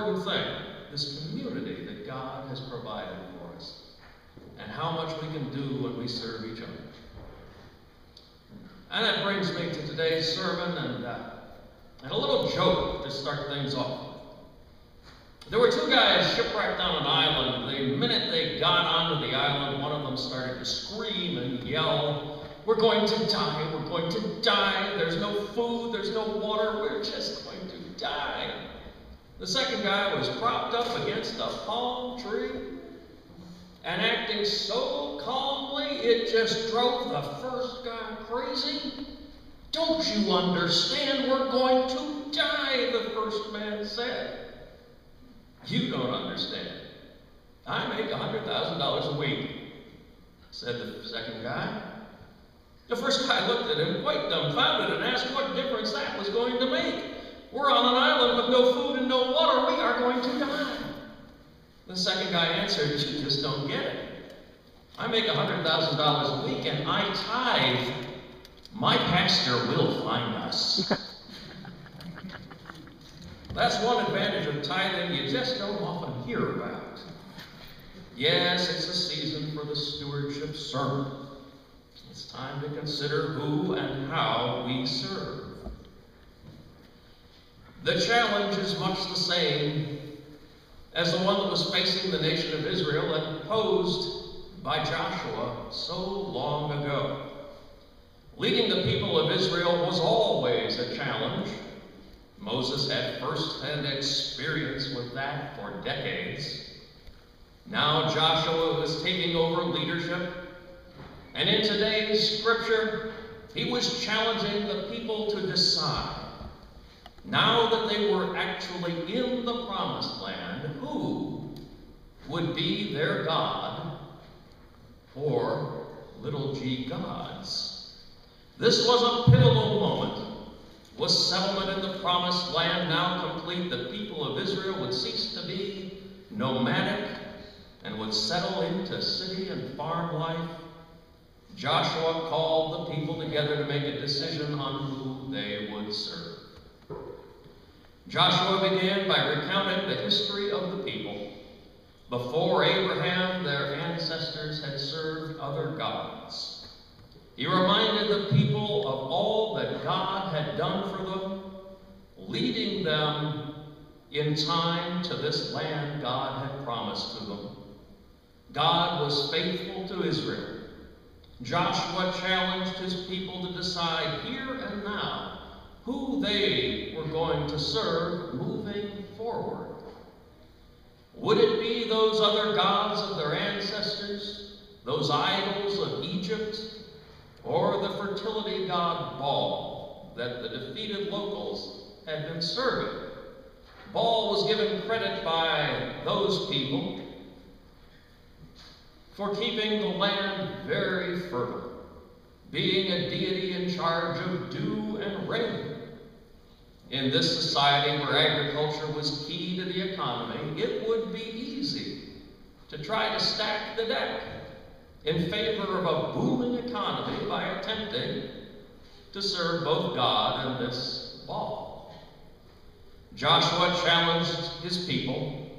important thing, this community that God has provided for us, and how much we can do when we serve each other. And that brings me to today's sermon and a little joke to start things off with. There were two guys shipwrecked on an island. The minute they got onto the island, one of them started to scream and yell, "We're going to die, we're going to die. There's no food, there's no water, we're just going to die." The second guy was propped up against a palm tree and acting so calmly, it just drove the first guy crazy. "Don't you understand? We're going to die," the first man said. "You don't understand. I make $100,000 a week," said the second guy. The first guy looked at him quite dumbfounded and asked what difference that was going to make. "We're on an island with no food and no water. We are going to die." The second guy answered, "You just don't get it. I make $100,000 a week and I tithe. My pastor will find us." That's one advantage of tithing you just don't often hear about. Yes, it's a season for the stewardship sermon. It's time to consider who and how we serve. The challenge is much the same as the one that was facing the nation of Israel and posed by Joshua so long ago. Leading the people of Israel was always a challenge. Moses had first-hand experience with that for decades. Now Joshua was taking over leadership, and in today's scripture, he was challenging the people to decide, now that they were actually in the promised land, who would be their God or little g gods. This was a pivotal moment. Was settlement in the promised land now complete, the people of Israel would cease to be nomadic and would settle into city and farm life. Joshua called the people together to make a decision on who they would serve. Joshua began by recounting the history of the people. Before Abraham, their ancestors had served other gods. He reminded the people of all that God had done for them, leading them in time to this land God had promised to them. God was faithful to Israel. Joshua challenged his people to decide here and now who they were going to serve moving forward. Would it be those other gods of their ancestors, those idols of Egypt, or the fertility god Baal that the defeated locals had been serving? Baal was given credit by those people for keeping the land very fertile, being a deity in charge of dew and rain. In this society where agriculture was key to the economy, it would be easy to try to stack the deck in favor of a booming economy by attempting to serve both God and this Baal. Joshua challenged his people,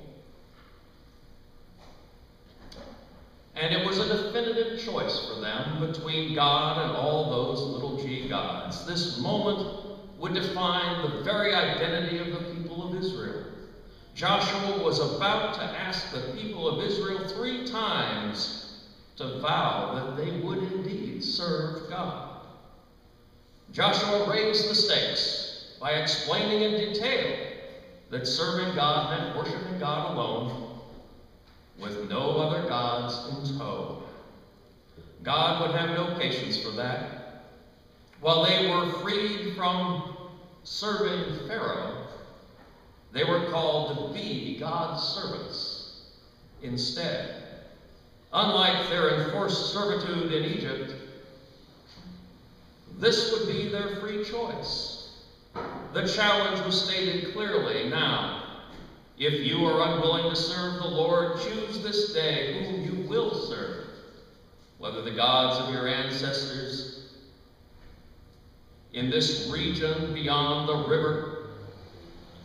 and it was a definitive choice for them between God and all those little g gods. This moment would define the very identity of the people of Israel. Joshua was about to ask the people of Israel 3 times to vow that they would indeed serve God. Joshua raised the stakes by explaining in detail that serving God meant worshiping God alone, with no other gods in tow. God would have no patience for that. While they were freed from serving Pharaoh, they were called to be God's servants instead. Unlike their enforced servitude in Egypt, this would be their free choice. The challenge was stated clearly. Now, if you are unwilling to serve the Lord, choose this day whom you will serve, whether the gods of your ancestors in this region beyond the river,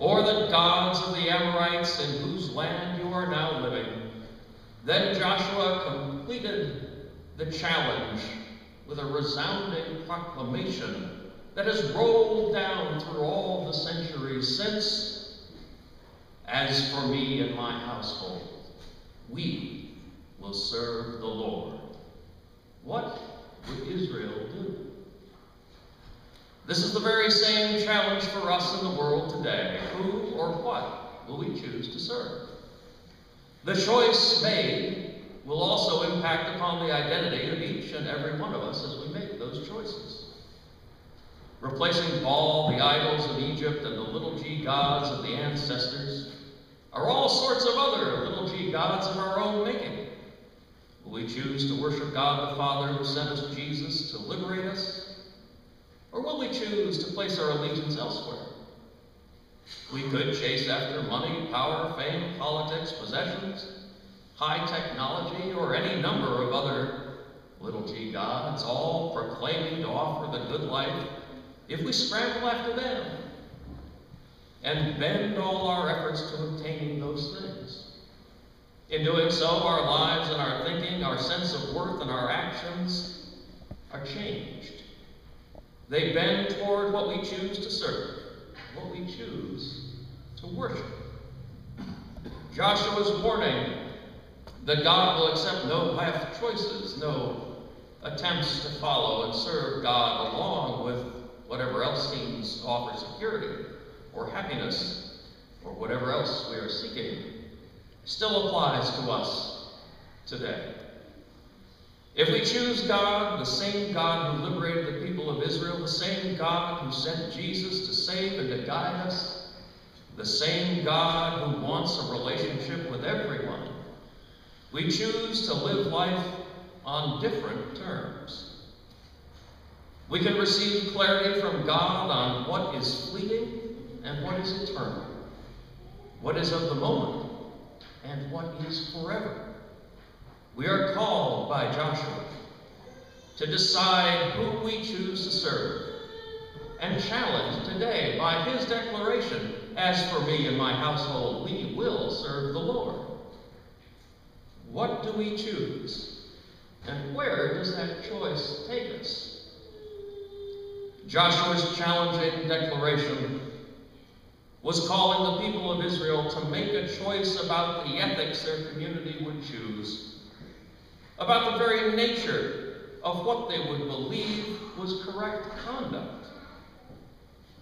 or the gods of the Amorites in whose land you are now living. Then Joshua completed the challenge with a resounding proclamation that has rolled down through all the centuries since. As for me and my household, we will serve the Lord. What would Israel do? This is the very same challenge for us in the world today. Who or what will we choose to serve? The choice made will also impact upon the identity of each and every one of us as we make those choices. Replacing Baal, the idols of Egypt, and the little g gods of the ancestors are all sorts of other little g gods of our own making. Will we choose to worship God the Father who sent us Jesus to liberate us? Or will we choose to place our allegiance elsewhere? We could chase after money, power, fame, politics, possessions, high technology, or any number of other little g gods, all proclaiming to offer the good life, if we scramble after them and bend all our efforts to obtaining those things. In doing so, our lives and our thinking, our sense of worth and our actions are changed. They bend toward what we choose to serve, what we choose to worship. Joshua's warning that God will accept no half choices, no attempts to follow and serve God along with whatever else seems to offer security or happiness or whatever else we are seeking, still applies to us today. If we choose God, the same God who liberated the people of Israel, the same God who sent Jesus to save and to guide us, the same God who wants a relationship with everyone, we choose to live life on different terms. We can receive clarity from God on what is fleeting and what is eternal, what is of the moment and what is forever. We are called by Joshua to decide who we choose to serve, and challenged today by his declaration, as for me and my household, we will serve the Lord. What do we choose, and where does that choice take us? Joshua's challenging declaration was calling the people of Israel to make a choice about the ethics their community would choose, about the very nature of what they would believe was correct conduct.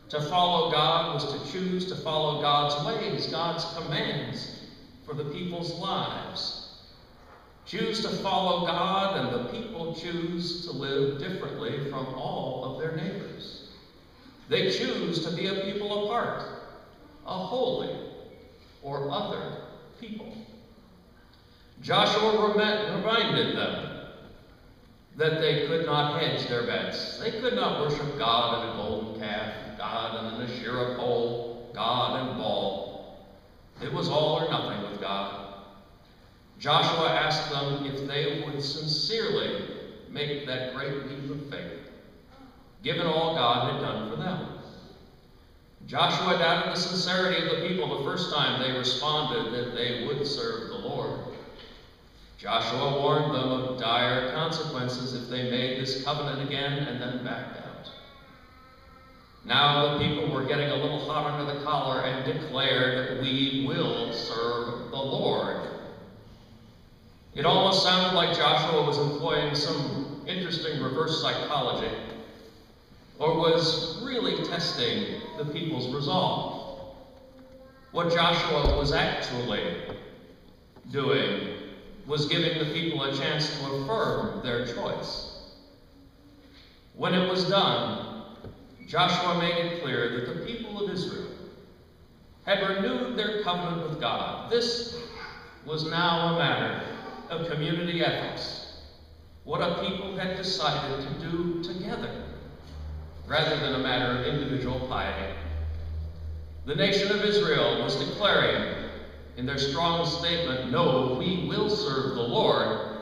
To follow God was to choose to follow God's ways, God's commands for the people's lives. Choose to follow God, and the people choose to live differently from all of their neighbors. They choose to be a people apart, a holy or other people. Joshua reminded them that they could not hedge their bets. They could not worship God in a golden calf, God in an Asherah pole, God and Baal. It was all or nothing with God. Joshua asked them if they would sincerely make that great leap of faith, given all God had done for them. Joshua doubted the sincerity of the people the first time they responded that they would serve the Lord. Joshua warned them of dire consequences if they made this covenant again and then backed out. Now the people were getting a little hot under the collar and declared, "We will serve the Lord." It almost sounded like Joshua was employing some interesting reverse psychology, or was really testing the people's resolve. What Joshua was actually doing was giving the people a chance to affirm their choice. When it was done, Joshua made it clear that the people of Israel had renewed their covenant with God. This was now a matter of community ethics, what a people had decided to do together, rather than a matter of individual piety. The nation of Israel was declaring in their strong statement, "No, we will serve the Lord,"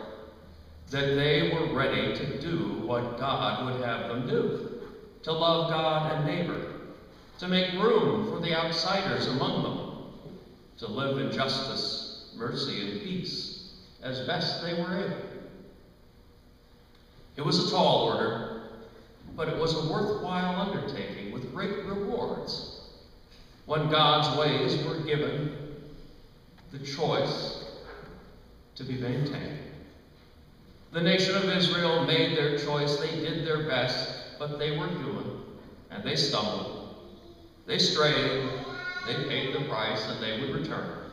that they were ready to do what God would have them do, to love God and neighbor, to make room for the outsiders among them, to live in justice, mercy, and peace as best they were able. It was a tall order, but it was a worthwhile undertaking with great rewards when God's ways were given the choice to be maintained. The nation of Israel made their choice. They did their best, but they were human, and they stumbled. They strayed, they paid the price, and they would return.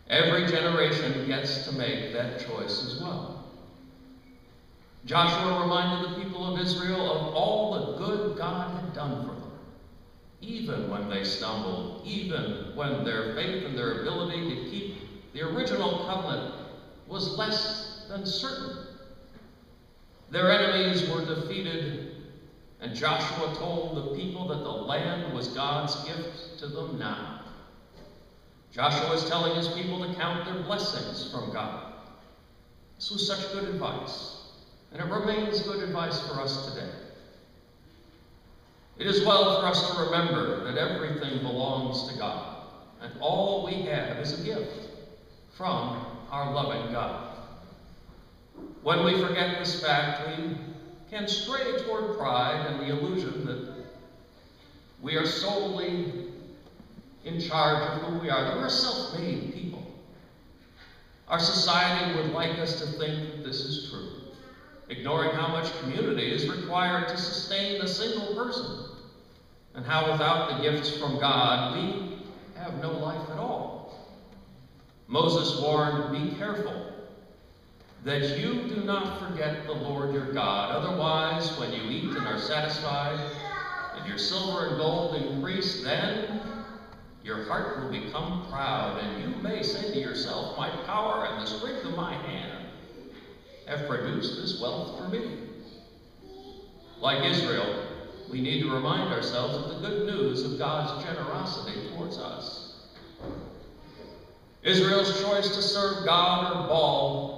Every generation gets to make that choice as well. Joshua reminded the people of Israel of all the good God had done for them, even when they stumbled, even when their faith and their ability to keep the original covenant was less than certain. Their enemies were defeated, and Joshua told the people that the land was God's gift to them now. Joshua is telling his people to count their blessings from God. This was such good advice, and it remains good advice for us today. It is well for us to remember that everything belongs to God, and all we have is a gift from our loving God. When we forget this fact, we can stray toward pride and the illusion that we are solely in charge of who we are, that we're self-made people. Our society would like us to think that this is true, ignoring how much community is required to sustain a single person, and how without the gifts from God, we have no life at all. Moses warned, "Be careful that you do not forget the Lord your God. Otherwise, when you eat and are satisfied, and your silver and gold increase, then your heart will become proud, and you may say to yourself, my power and the strength of my hand have produced this wealth for me." Like Israel, we need to remind ourselves of the good news of God's generosity towards us. Israel's choice to serve God or Baal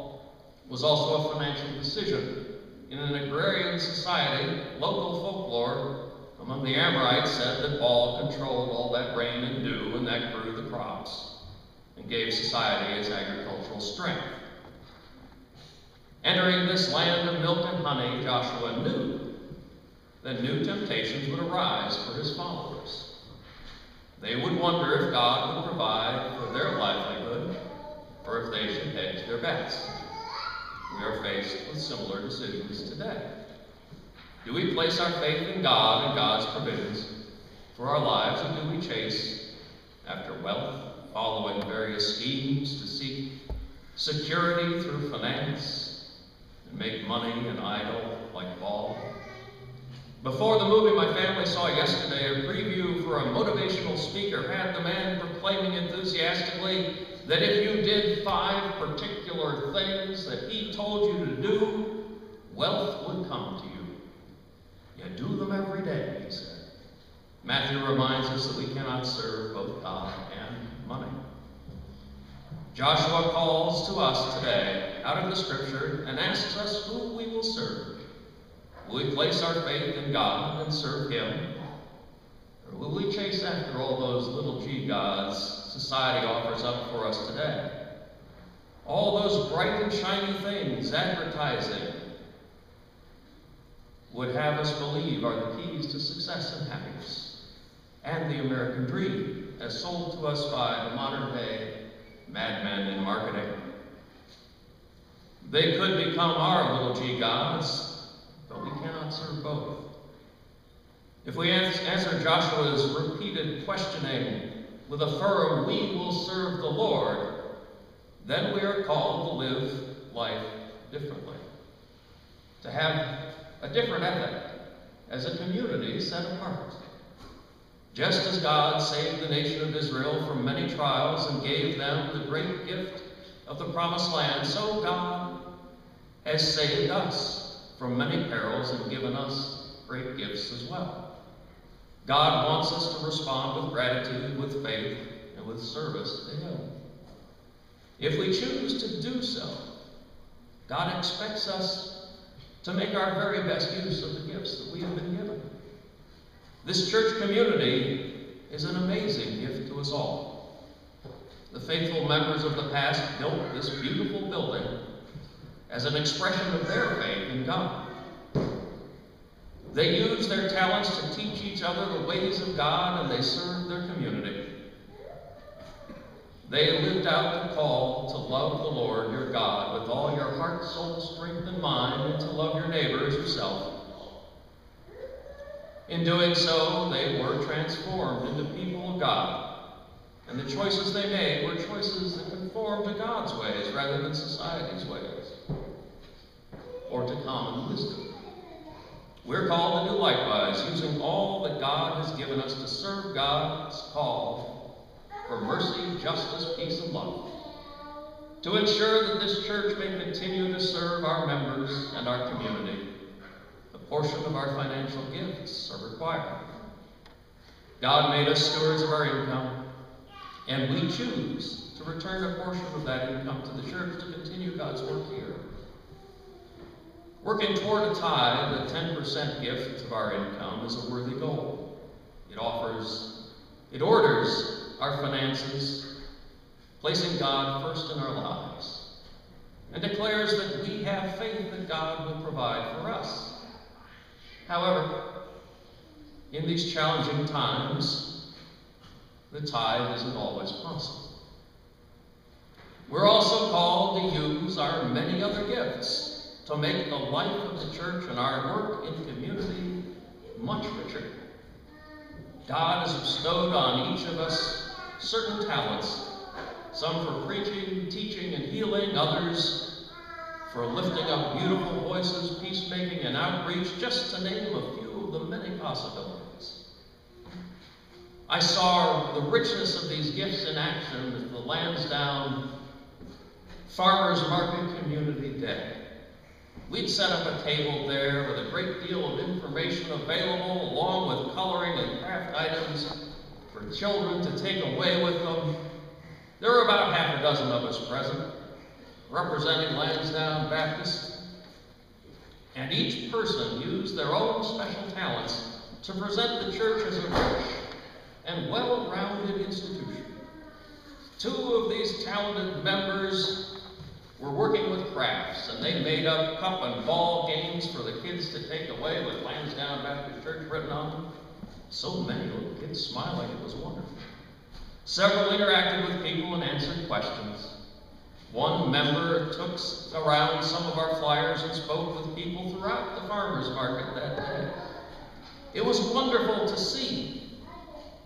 was also a financial decision. In an agrarian society, local folklore among the Amorites said that Baal controlled all that rain and dew, and that grew the crops and gave society its agricultural strength. Entering this land of milk and honey, Joshua knew that new temptations would arise for his followers. They would wonder if God would provide for their livelihood, or if they should hedge their bets. We are faced with similar decisions today. Do we place our faith in God and God's provisions for our lives, or do we chase after wealth, following various schemes to seek security through finance and make money an idol like Baal? Before the movie my family saw yesterday, a preview for a motivational speaker had the man proclaiming enthusiastically that if you did 5 particular things that he told you to do, wealth would come to you. You do them every day, he said. Matthew reminds us that we cannot serve both God and money. Joshua calls to us today out of the scripture and asks us who we will serve. Will we place our faith in God and serve him? Or will we chase after all those little g gods society offers up for us today? All those bright and shiny things advertising would have us believe are the keys to success and happiness, and the American dream as sold to us by the modern day madmen in marketing. They could become our little g gods, but we cannot serve both. If we answer Joshua's repeated questioning with a firm, "We will serve the Lord," then we are called to live life differently, to have a different ethic as a community set apart. Just as God saved the nation of Israel from many trials and gave them the great gift of the promised land, so God has saved us from many perils and given us great gifts as well. God wants us to respond with gratitude, with faith, and with service to him. If we choose to do so, God expects us to make our very best use of the gifts that we have been given. This church community is an amazing gift to us all. The faithful members of the past built this beautiful building as an expression of their faith in God. They used their talents to teach each other the ways of God, and they served their community. They lived out the call to love the Lord your God with all your heart, soul, strength, and mind, and to love your neighbor as yourself. In doing so, they were transformed into people of God, and the choices they made were choices that conformed to God's ways rather than society's ways, or to common wisdom. We're called to do likewise, using all that God has given us to serve God's call for mercy, justice, peace, and love, to ensure that this church may continue to serve our members and our community. A portion of our financial gifts are required. God made us stewards of our income, and we choose to return a portion of that income to the church to continue God's work here. Working toward a tithe, the 10% gift of our income, is a worthy goal. It orders our finances, placing God first in our lives, and declares that we have faith that God will provide for us. However, in these challenging times, the tithe isn't always possible. We're also called to use our many other gifts to make the life of the church and our work in community much richer. God has bestowed on each of us certain talents, some for preaching, teaching, and healing, others for lifting up beautiful voices, peacemaking, and outreach, just to name a few of the many possibilities. I saw the richness of these gifts in action at the Lansdowne Farmers Market Community Day. We'd set up a table there with a great deal of information available, along with coloring and craft items for children to take away with them. There were about half a dozen of us present, representing Lansdowne Baptist, and each person used their own special talents to present the church as a rich and well-rounded institution. Two of these talented members were working with crafts, and they made up cup and ball games for the kids to take away with Lansdowne Baptist Church written on them. So many little kids smiling, it was wonderful. Several interacted with people and answered questions. One member took around some of our flyers and spoke with people throughout the farmers market that day. It was wonderful to see,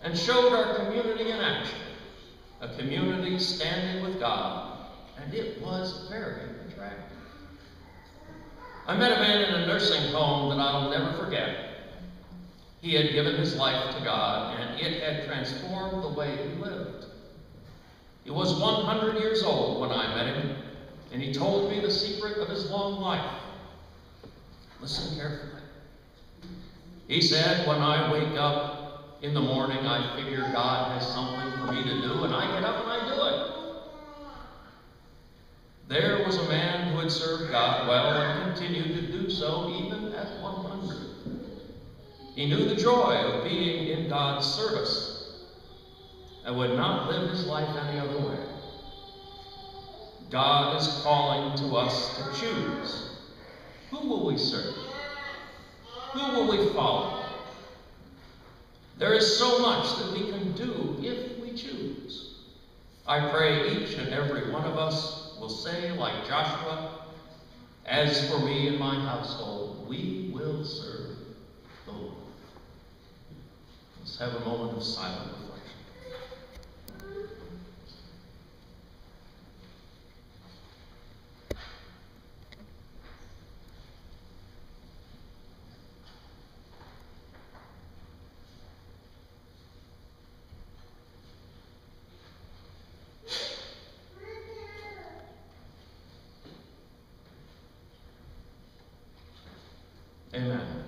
and showed our community in action, a community standing with God, and it was very attractive. I met a man in a nursing home that I'll never forget. He had given his life to God, and it had transformed the way he lived. He was 100 years old when I met him, and he told me the secret of his long life. Listen carefully. He said, when I wake up in the morning, I figure God has something for me to do, and I get up and I do it. There was a man who had served God well and continued to do so even at 100. He knew the joy of being in God's service and would not live his life any other way. God is calling to us to choose. Who will we serve? Who will we follow? There is so much that we can do if we choose. I pray each and every one of us will say, like Joshua, as for me and my household, we will serve the Lord. Let's have a moment of silent reflection. Amen.